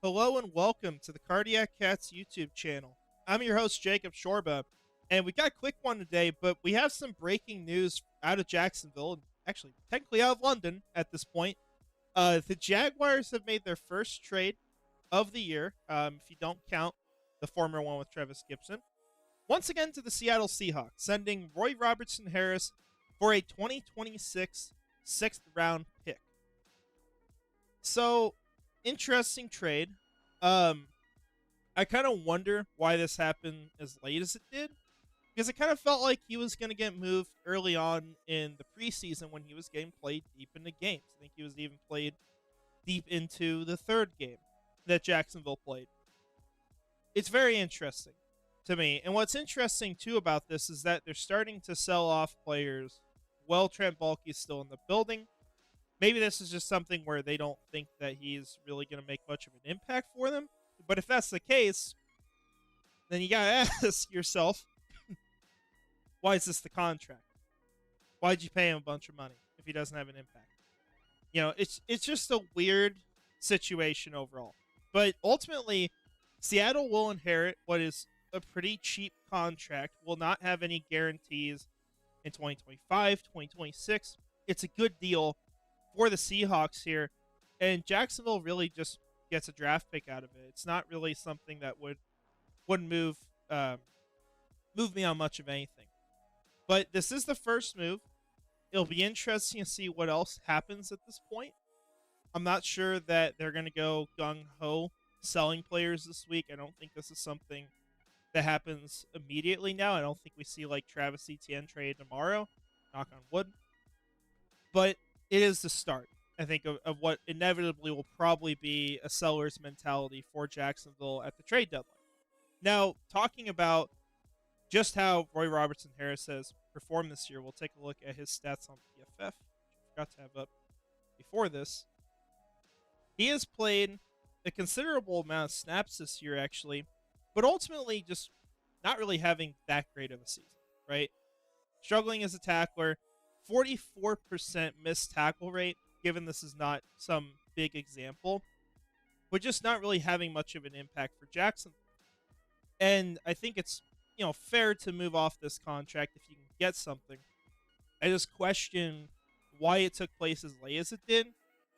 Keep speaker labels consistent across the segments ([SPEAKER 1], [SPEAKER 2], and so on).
[SPEAKER 1] Hello and welcome to the Cardiac Cats YouTube channel. I'm your host, Jacob Shorba, and we got a quick one today, but we have some breaking news out of Jacksonville, and actually, technically out of London at this point. The Jaguars have made their first trade of the year, if you don't count the former one with Travis Gibson. Once again to the Seattle Seahawks, sending Roy Robertson-Harris for a 2026 sixth round pick. So, interesting trade. I kind of wonder why this happened as late as it did, because it kind of felt like he was going to get moved early on in the preseason when he was getting played deep into games. I think he was even played deep into the third game that Jacksonville played. It's very interesting to me. And what's interesting, too, about this is that they're starting to sell off players while Trent Baalke's still in the building. Maybe this is just something where they don't think that he's really going to make much of an impact for them. But if that's the case, then you got to ask yourself, why is this the contract? Why'd you pay him a bunch of money if he doesn't have an impact? You know, it's just a weird situation overall. But ultimately, Seattle will inherit what is a pretty cheap contract, will not have any guarantees in 2025, 2026. It's a good deal for the Seahawks here, and Jacksonville really just gets a draft pick out of it. It's not really something that wouldn't move me on much of anything. But this is the first move. It'll be interesting to see what else happens at this point. I'm not sure that they're going to go gung-ho selling players this week. I don't think this is something that happens immediately now. I don't think we see like Travis Etienne trade tomorrow. Knock on wood. But it is the start, I think, of what inevitably will probably be a seller's mentality for Jacksonville at the trade deadline. Now, talking about just how Roy Robertson-Harris has performed this year, we'll take a look at his stats on PFF, which I forgot to have up before this. He has played a considerable amount of snaps this year, actually, but ultimately just not really having that great of a season, right? Struggling as a tackler, 44% missed tackle rate, given this is not some big example, but just not really having much of an impact for Jackson. And I think it's, fair to move off this contract if you can get something. I just question why it took place as late as it did,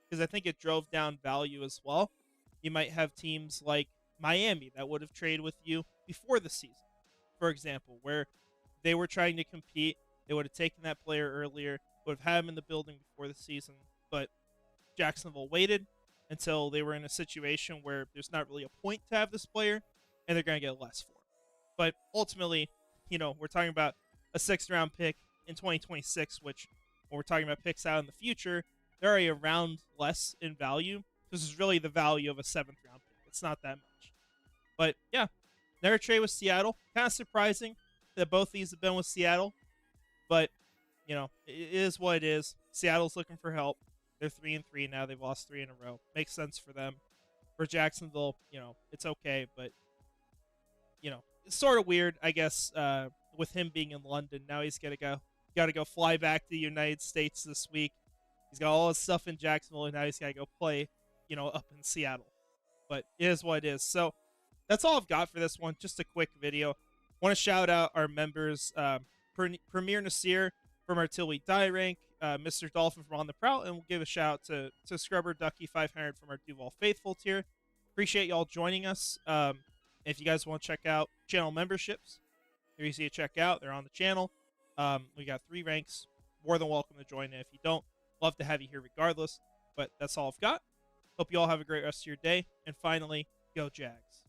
[SPEAKER 1] because I think it drove down value as well. You might have teams like Miami that would have traded with you before the season, for example, where they were trying to compete. They would have taken that player earlier, would have had him in the building before the season, but Jacksonville waited until they were in a situation where there's not really a point to have this player, and they're going to get less for him. But ultimately, we're talking about a sixth-round pick in 2026, which, when we're talking about picks out in the future, they're already around less in value. This is really the value of a seventh-round pick. It's not that much. But, yeah, another trade with Seattle. Kind of surprising that both these have been with Seattle. But, it is what it is. Seattle's looking for help. They're 3-3 now. They've lost 3 in a row. Makes sense for them. For Jacksonville, it's okay. But, it's sort of weird, I guess, with him being in London. Now he's got to go fly back to the United States this week. He's got all his stuff in Jacksonville, and now he's got to go play, up in Seattle. But it is what it is. So that's all I've got for this one. Just a quick video. Want to shout out our members, Premier Nasir from our Till We Die rank, Mr. Dolphin from On the Prowl, and we'll give a shout out to Scrubber Ducky 500 from our Duval Faithful tier. Appreciate y'all joining us. If you guys want to check out channel memberships, they're easy to check out. They're on the channel. We got 3 ranks. More than welcome to join in. If you don't, love to have you here regardless. But that's all I've got. Hope you all have a great rest of your day. And finally, go Jags.